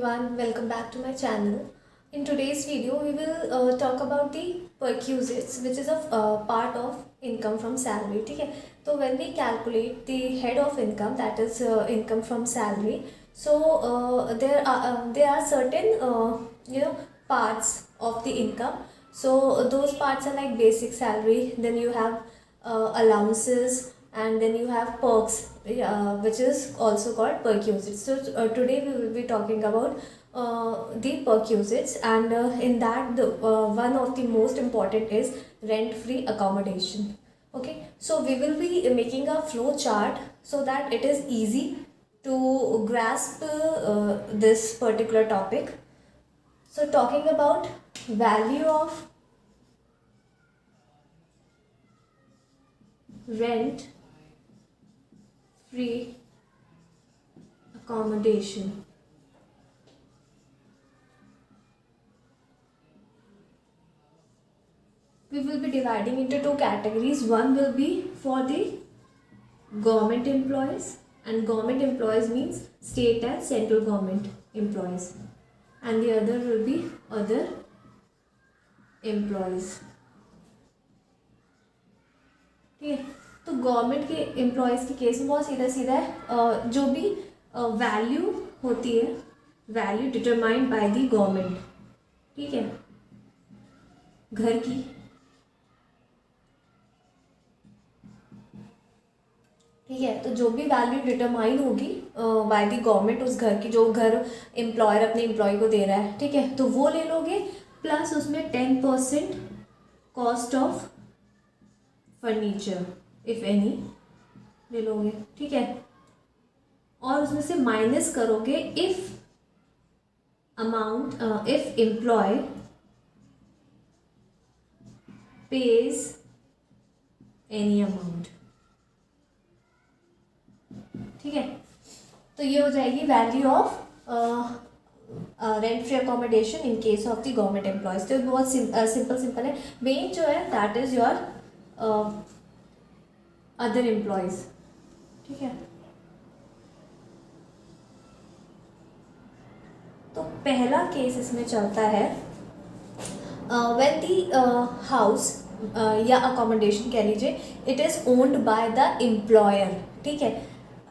everyone, welcome back to my channel. In today's video, we will talk about the perquisites, which is a part of income from salary. Okay? So when we calculate the head of income, that is income from salary, so there are certain parts of the income. So those parts are like basic salary, then you have allowances, and then you have perks, which is also called perquisites. So today we will be talking about the perquisites, and in that the one of the most important is rent free accommodation. Okay, so we will be making a flow chart so that it is easy to grasp this particular topic. So talking about value of rent free accommodation. We will be dividing into two categories. One will be for the government employees, and government employees means state and central government employees, and the other will be other employees. ठीक है, तो government के employees के case में बहुत सीधा सीधा है, जो भी वैल्यू होती है, value determined by the government. ठीक है, घर की, ठीक है, तो जो भी वैल्यू डिटरमाइन होगी बाय द गवर्नमेंट उस घर की, जो घर एम्प्लॉयर अपने एम्प्लॉय को दे रहा है, ठीक है, तो वो ले लोगे, प्लस उसमें 10% cost of furniture if any ले लोगे. ठीक है, और उसमें से माइनस करोगे if amount, if employee pays any amount. ठीक है, तो ये हो जाएगी value of rent free accommodation in case of the government employees. तो बहुत सिंपल है. मेन जो है that is your other employees. ठीक है, तो पहला केस इसमें चलता है व्हेन द हाउस या अकोमोडेशन कह लीजिए, it is owned by the employer. ठीक है,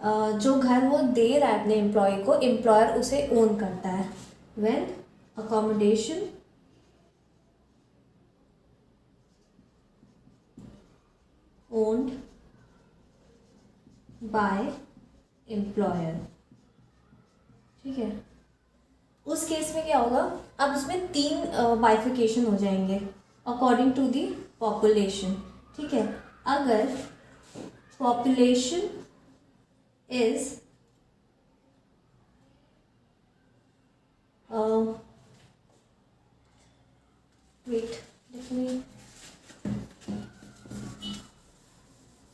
जो घर वो दे रहा है अपने एम्प्लॉय को, एम्प्लॉयर उसे ओन करता है. When accommodation owned by employer. ठीक है, उस केस में क्या होगा, अब उसमें 3 बाइफिकेशन हो जाएंगे अकॉर्डिंग टू दी पॉपुलेशन. ठीक है, अगर पॉपुलेशन इज वेट,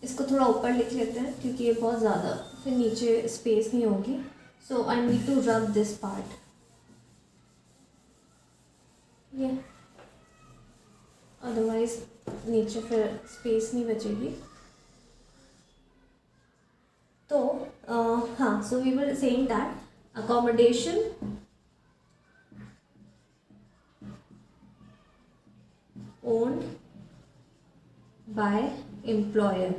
इसको थोड़ा ऊपर लिख लेते हैं क्योंकि ये बहुत ज़्यादा फिर नीचे स्पेस नहीं होगी. So I need to rub this part. ये अदरवाइज नीचे फिर स्पेस नहीं बचेगी. तो हाँ, so we were saying that accommodation owned by employer.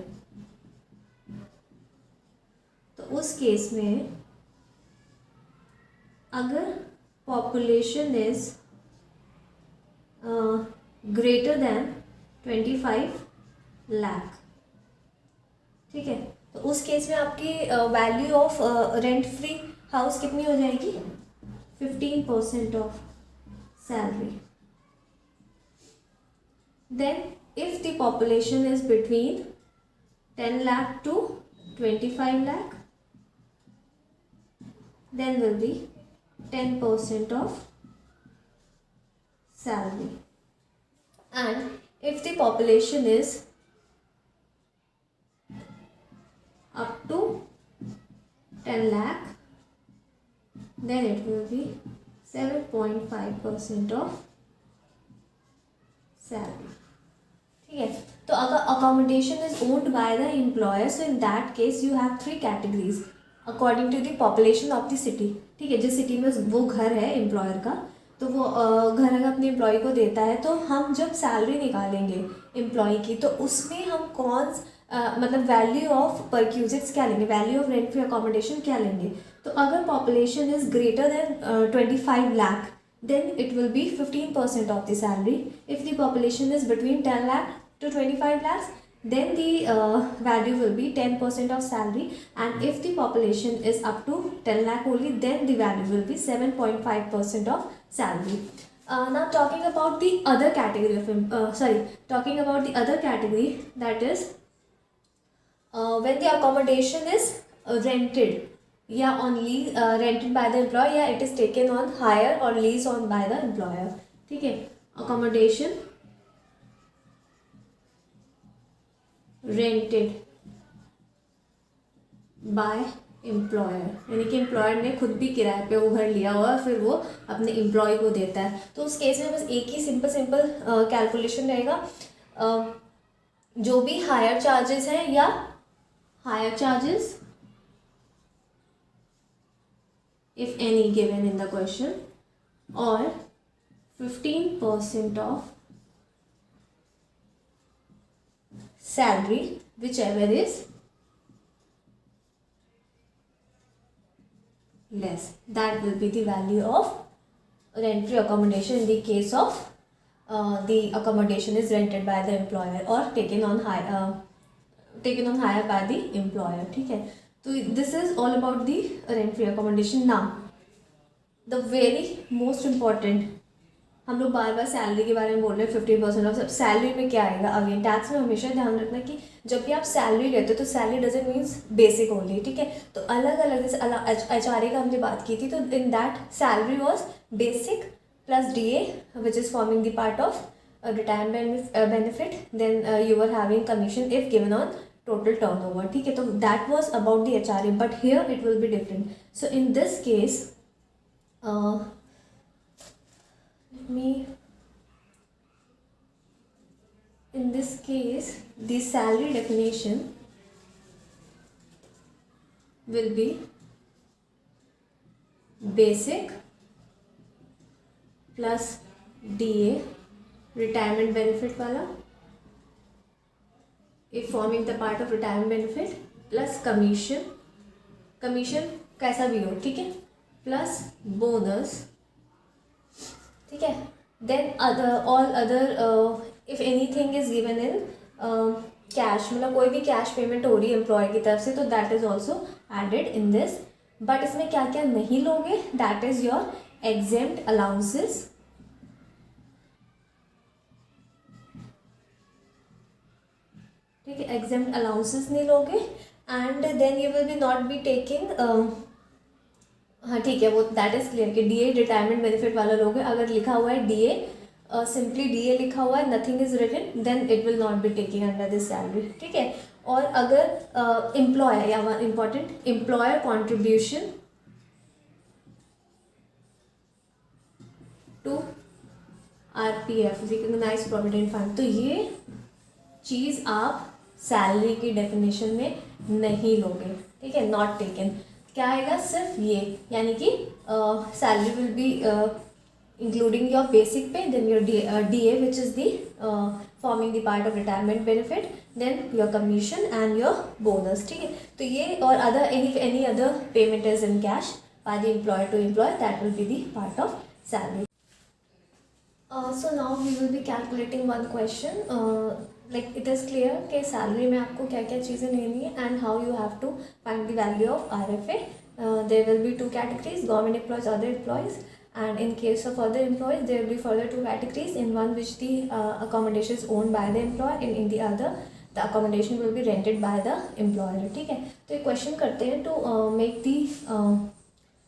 तो उस केस में अगर population is greater than 25 lakh. ठीक है, तो उस केस में आपकी value of rent free house कितनी हो जाएगी, 15% of salary. Then if the population is between 10 lakh to 25 lakh, then will be 10% of salary. And if the population is up to 10 lakh, then it will be 7.5% of salary. ठीक है, तो अगर accommodation is owned by the employer, so in that case you have 3 categories. According to the population of the city. ठीक है, जिस city में वो घर है एम्प्लॉयर का, तो वो घर अगर अपने एम्प्लॉय को देता है, तो हम जब सैलरी निकालेंगे एम्प्लॉय की, तो उसमें हम मतलब वैल्यू ऑफ परक्यूजिट्स क्या लेंगे, value of rent free accommodation क्या लेंगे। तो अगर population is greater than 25 lakh, then it will be 15% of the salary. If the population is between 10 lakh to 25 lakhs, then the value will be 10% of salary. And if the population is up to 10 lakh only, then the value will be 7.5% of salary. Now talking about the other category of talking about the other category, that is when the accommodation is rented, या on lease, rented by the employer, या it is taken on hire or lease on by the employer. ठीक है, accommodation rented by employer, यानी कि employer ने खुद भी किराए पे वो घर लिया हुआ है, फिर वो अपने एम्प्लॉय को देता है। तो उस केस में बस एक ही सिंपल कैलकुलेशन रहेगा, जो भी हायर चार्जेस हैं या higher charges if any given in the question, or 15% of salary, whichever is less, that will be the value of rent free accommodation in the case of the accommodation is rented by the employer or taken on hire by the employer. ठीक है, तो this is all about the rent free accommodation. Now the very most important, हम लोग बार बार salary के बारे में बोल रहे हैं, 50% ऑफ सैलरी में क्या आएगा। अगेन टैक्स में हमेशा ध्यान रखना कि जब भी आप सैलरी लेते हो तो salary doesn't means basic only. ठीक है, तो अलग अलग, जैसे HRA का हमने बात की थी, तो in that salary was basic plus DA which is forming the part of retirement benefit, then you are having commission if given on total turnover. ठीक है, तो that was about the HRA, but here it will be different. So in this case, the salary definition will be basic plus DA retirement benefit वाला, if forming the part of retirement benefit, plus commission कैसा भी हो, ठीक है, plus bonus. ठीक है, then all other if anything is given in cash, मतलब कोई भी कैश पेमेंट हो रही है एम्प्लॉयर की तरफ से, तो that is also added in this. But इसमें क्या क्या नहीं लोगे, that is your exempt allowances, ठीक है, एग्जेम्प्ट अलाउंसेस नहीं लोगे, and then you will be not be taking, हाँ ठीक है, वो दैट इज क्लियर कि DA रिटायरमेंट बेनिफिट वाला लोगे। अगर लिखा हुआ है DA, सिंपली DA लिखा हुआ है, nothing is written, then it will not be taking under this salary. ठीक है, और अगर एम्प्लॉयर या one important employer contribution to RPF recognised provident fund, तो ये चीज़ आप सैलरी की डेफिनेशन में नहीं लोगे। ठीक है, नॉट टेकन, क्या आएगा, सिर्फ ये, यानी कि salary will be including your basic pay, then your DA which is the forming the part of retirement benefit, then your commission and your bonus. ठीक है, तो ये और other any other payment is in cash by the employer to employer, that will be the part of salary. So now we will be calculating one question, like it is clear कि salary में आपको क्या क्या चीज़ें लेनी है and how you have to find the value of RFA. There will be two categories, government employees, other employees, and in case of other employees there will be further two categories, in one which the accommodation is owned by the employer, and in the other the accommodation will be rented by the employer. ठीक है, तो एक question करते हैं to make the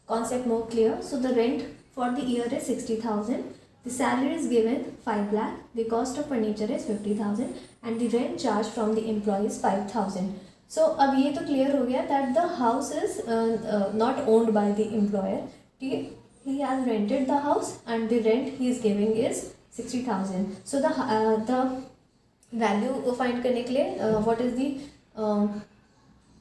concept more clear. So the rent for the year is 60,000. The salary is given 5 lakh, the cost of furniture is 50,000, and the rent charged from the employee is 5,000. So अब ये तो clear हो गया that the house is not owned by the employer. He has rented the house and the rent he is giving is 60,000. So the value find करने के लिए what is the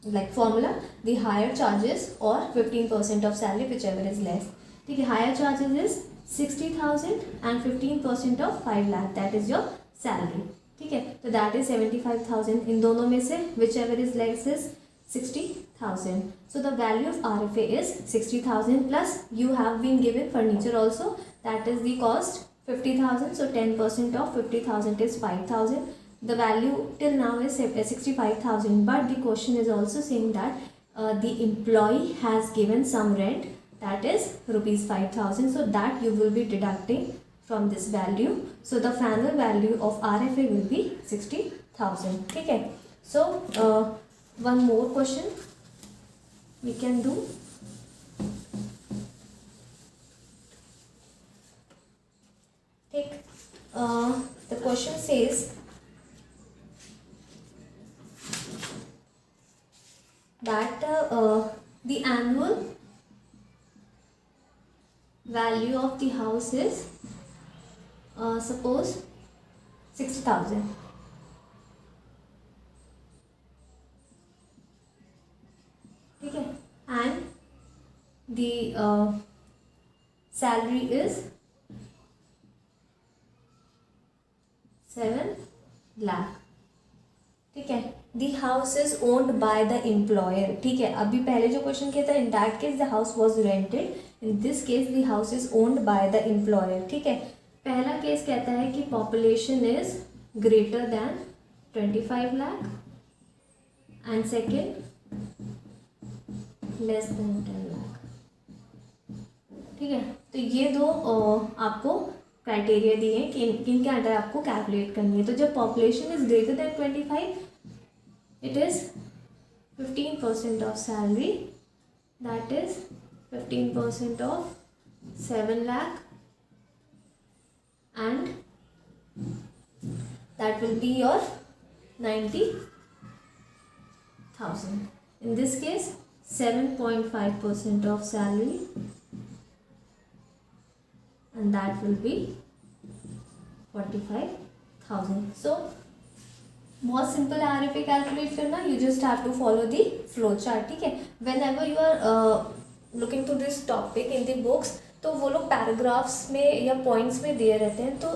like formula, the higher charges or 15% of salary, whichever is less. ठीक है, higher charges is 60,000 and 15% of 5 lakh, that is your salary. ठीक है, तो that is 75,000. इन दोनों में से whichever is less is 60,000. So the value of RFA is 60,000 plus you have been given furniture also, that is the cost 50,000. So 10% of 50,000 is 5,000. The value till now is 65,000, but the question is also saying that the employee has given some rent, that is rupees 5,000. So that you will be deducting from this value. So the final value of RFA will be 60,000. ठीक है. So one more question we can do. Take the question says that the annual value of the house is suppose 60,000. ठीक है, and the salary is 7 lakh. ठीक है, the house is owned by the employer. ठीक है, अभी पहले जो question किया था, in that case the house was rented, in this case the house is owned by the employer. ठीक है, पहला केस कहता है कि population is greater than 25 lakh and second less than 10 lakh. ठीक है, तो ये दो आपको क्राइटेरिया दिए हैं कि किन के अंडर आपको कैलकुलेट करनी है. तो जब population is greater than 25, it is 15% of salary, that is 15% of 7 lakh, and that will be your 90,000. In this case 7.5% of salary, and that will be 45,000. So बहुत सिंपल है RFA कैलकुलेट करना. You just have to follow the flow chart. ठीक है, whenever you are looking to this topic in the books, तो वो लोग paragraphs में या पॉइंट्स में दिए रहते हैं. तो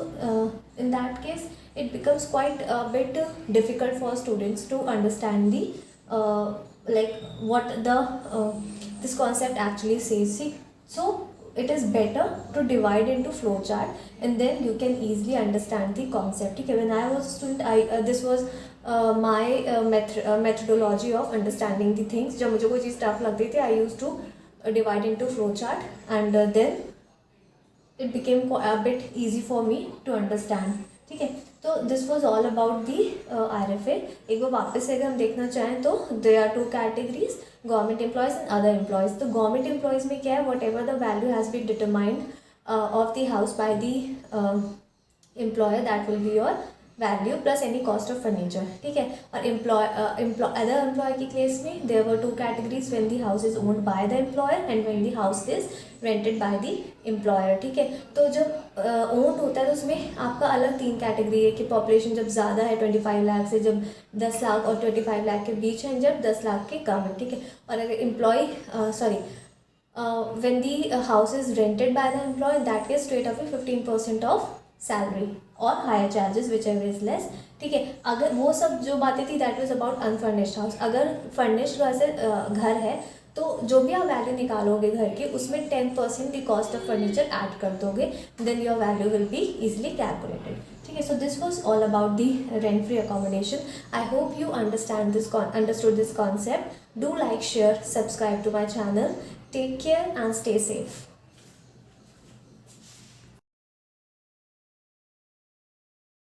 in that case it becomes quite bit difficult for students to understand the like what the this concept actually says. See, so it is better to divide into flow chart and then you can easily understand the concept. Okay, when I was a student, this was my methodology of understanding the things. जब मुझे कोई चीज़ tough लगती थी, I used to divide into flow chart and then it became a bit easy for me to understand. ठीक है, तो this was all about the RFA. एक बार वापस से अगर हम देखना चाहें तो there are 2 categories, government employees and other employees. तो गवर्नमेंट एम्प्लॉयज़ में क्या है, whatever the value has been determined of the house by the employer, that will be your value plus any cost of furniture. ठीक है, और other employee की case में there were 2 categories, when the house is owned by the employer and when the house is rented by the employer. ठीक है, तो जब owned होता है तो उसमें आपका अलग 3 कैटेगरी है कि पॉपुलेशन जब ज़्यादा है 25 लाख से, जब 10 लाख और 25 लाख के बीच है, जब 10 लाख के कम है. ठीक है, और अगर employee when the house is rented by the employee, that case straight away 15% of salary और higher charges whichever is less. ठीक है, अगर वो सब जो बातें थी that was about unfurnished house. अगर फर्निश्ड वैसे घर है तो जो भी आप वैल्यू निकालोगे घर की, उसमें 10% the cost of furniture add कर दोगे, then your value will be easily calculated. ठीक है, so this was all about the rent free accommodation. I hope you understood this concept. Do like, share, subscribe to my channel. Take care and stay safe.